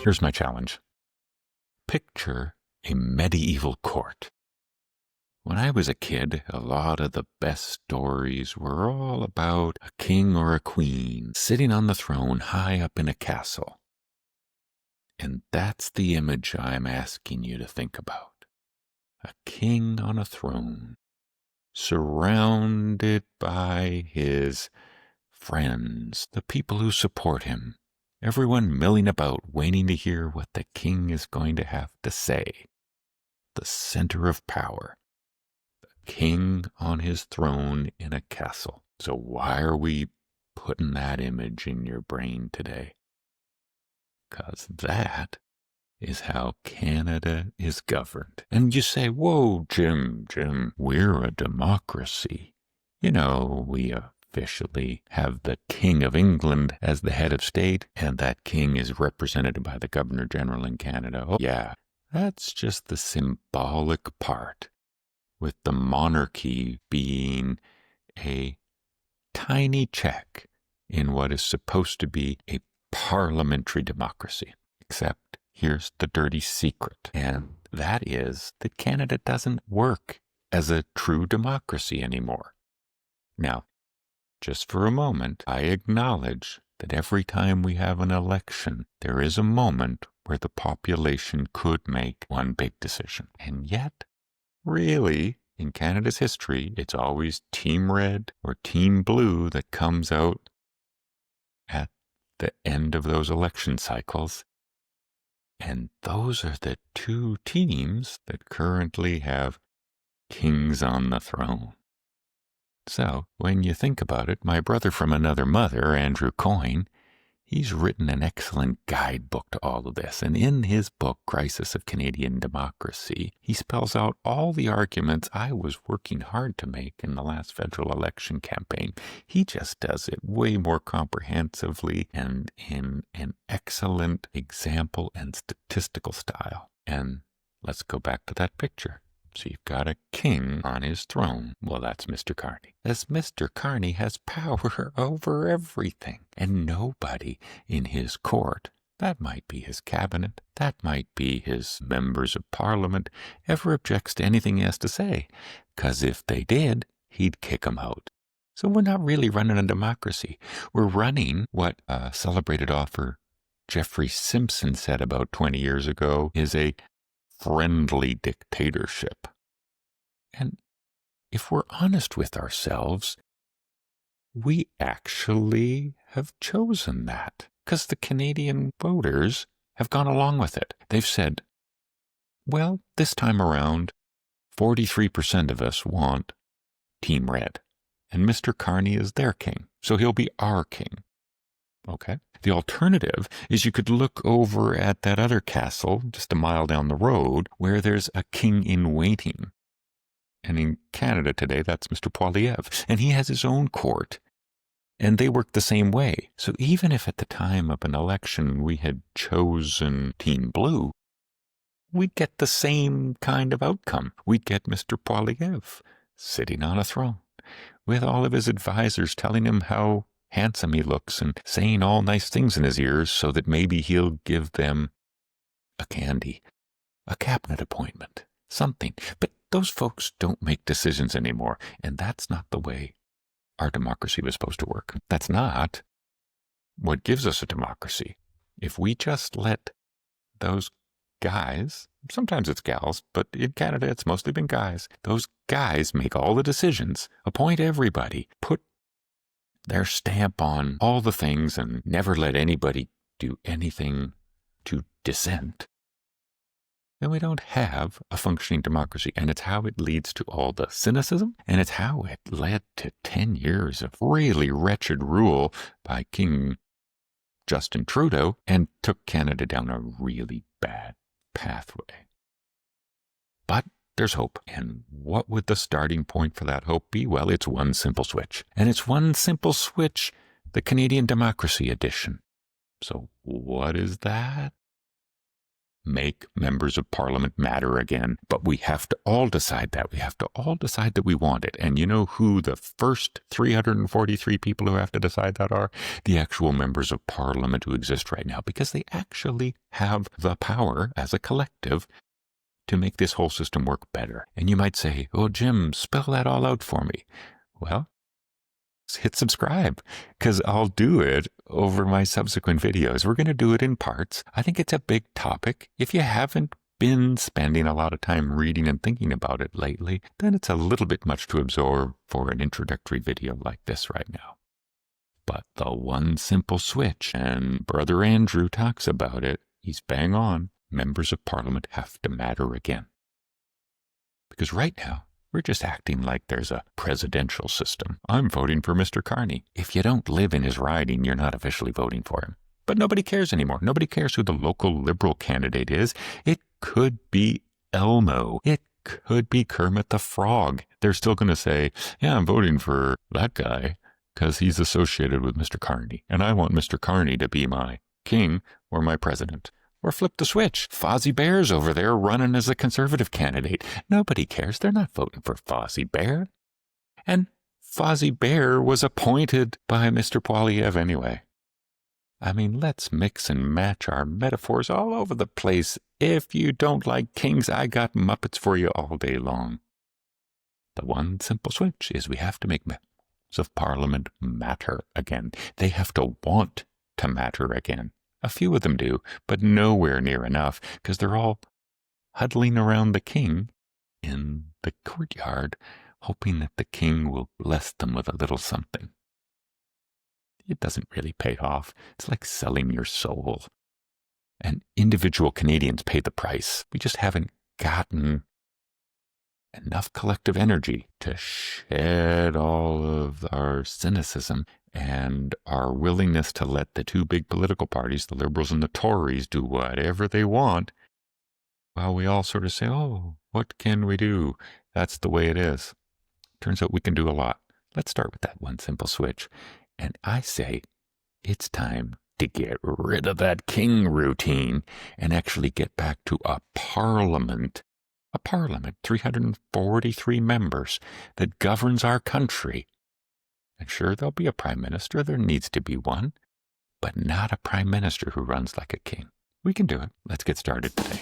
Here's my challenge. Picture a medieval court. When I was a kid, a lot of the best stories were all about a king or a queen sitting on the throne high up in a castle. And that's the image I'm asking you to think about. A king on a throne, surrounded by his friends, the people who support him, everyone milling about waiting to hear what the king is going to have to say. The center of power. The king on his throne in a castle. So why are we putting that image in your brain today? Because that is how Canada is governed. And you say, whoa, Jim, we're a democracy. You know, we officially have the King of England as the head of state, and that king is represented by the Governor General in Canada. Oh, yeah, that's just the symbolic part, with the monarchy being a tiny check in what is supposed to be a parliamentary democracy. Except here's the dirty secret, and that is that Canada doesn't work as a true democracy anymore. Now, just for a moment, I acknowledge that every time we have an election, there is a moment where the population could make one big decision. And yet, really, in Canada's history, it's always Team Red or Team Blue that comes out at the end of those election cycles. And those are the two teams that currently have kings on the throne. So, when you think about it, my brother from another mother, Andrew Coyne, he's written an excellent guidebook to all of this. And in his book, Crisis of Canadian Democracy, he spells out all the arguments I was working hard to make in the last federal election campaign. He just does it way more comprehensively and in an excellent example and statistical style. And let's go back to that picture. So you've got a king on his throne. Well, that's Mr. Carney. As Mr. Carney has power over everything. And nobody in his court, that might be his cabinet, that might be his members of parliament, ever objects to anything he has to say. 'Cause if they did, he'd kick 'em out. So we're not really running a democracy. We're running what celebrated author Jeffrey Simpson said about 20 years ago is a friendly dictatorship. And if we're honest with ourselves, we actually have chosen that, because the Canadian voters have gone along with it. They've said, well, this time around, 43% of us want Team Red, and Mr. Carney is their king, so he'll be our king. Okay. The alternative is you could look over at that other castle just a mile down the road where there's a king in waiting. And in Canada today, that's Mr. Poilievre. And he has his own court. And they work the same way. So even if at the time of an election we had chosen Team Blue, we'd get the same kind of outcome. We'd get Mr. Poilievre sitting on a throne with all of his advisors telling him how handsome he looks and saying all nice things in his ears so that maybe he'll give them a candy, a cabinet appointment, something. But those folks don't make decisions anymore, and that's not the way our democracy was supposed to work. That's not what gives us a democracy. If we just let those guys, sometimes it's gals, but in Canada it's mostly been guys, those guys make all the decisions, appoint everybody, put their stamp on all the things and never let anybody do anything to dissent, then we don't have a functioning democracy. And it's how it leads to all the cynicism, and it's how it led to 10 years of really wretched rule by King Justin Trudeau and took Canada down a really bad pathway. But there's hope. And what would the starting point for that hope be? Well, it's one simple switch. And it's one simple switch, the Canadian Democracy Edition. So what is that? make members of parliament matter again. But we have to all decide that. We have to all decide that we want it. And you know who the first 343 people who have to decide that are? The actual members of parliament who exist right now, because they actually have the power as a collective to make this whole system work better. And you might say, oh, Jim, spell that all out for me. Well, hit subscribe, because I'll do it over my subsequent videos. We're going to do it in parts. I think it's a big topic. If you haven't been spending a lot of time reading and thinking about it lately, then it's a little bit much to absorb for an introductory video like this right now. But the one simple switch, and Brother Andrew talks about it, he's bang on. Members of parliament have to matter again. Because right now, we're just acting like there's a presidential system. I'm voting for Mr. Carney. If you don't live in his riding, you're not officially voting for him. But nobody cares anymore. Nobody cares who the local Liberal candidate is. It could be Elmo. It could be Kermit the Frog. They're still going to say, yeah, I'm voting for that guy because he's associated with Mr. Carney. And I want Mr. Carney to be my king or my president. Or flip the switch. Fozzie Bear's over there running as a conservative candidate. Nobody cares. They're not voting for Fozzie Bear. And Fozzie Bear was appointed by Mr. Poilievre anyway. I mean, let's mix and match our metaphors all over the place. If you don't like kings, I got Muppets for you all day long. The one simple switch is we have to make members of parliament matter again. They have to want to matter again. A few of them do, but nowhere near enough, because they're all huddling around the king in the courtyard, hoping that the king will bless them with a little something. It doesn't really pay off. It's like selling your soul. And individual Canadians pay the price. We just haven't gotten enough collective energy to shed all of our cynicism and our willingness to let the two big political parties, the Liberals and the Tories, do whatever they want, while we all sort of say, oh, what can we do? That's the way it is. Turns out we can do a lot. Let's start with that one simple switch. And I say, it's time to get rid of that king routine and actually get back to a parliament, 343 members, that governs our country. And sure, there'll be a prime minister. There needs to be one, but not a prime minister who runs like a king. We can do it. Let's get started today.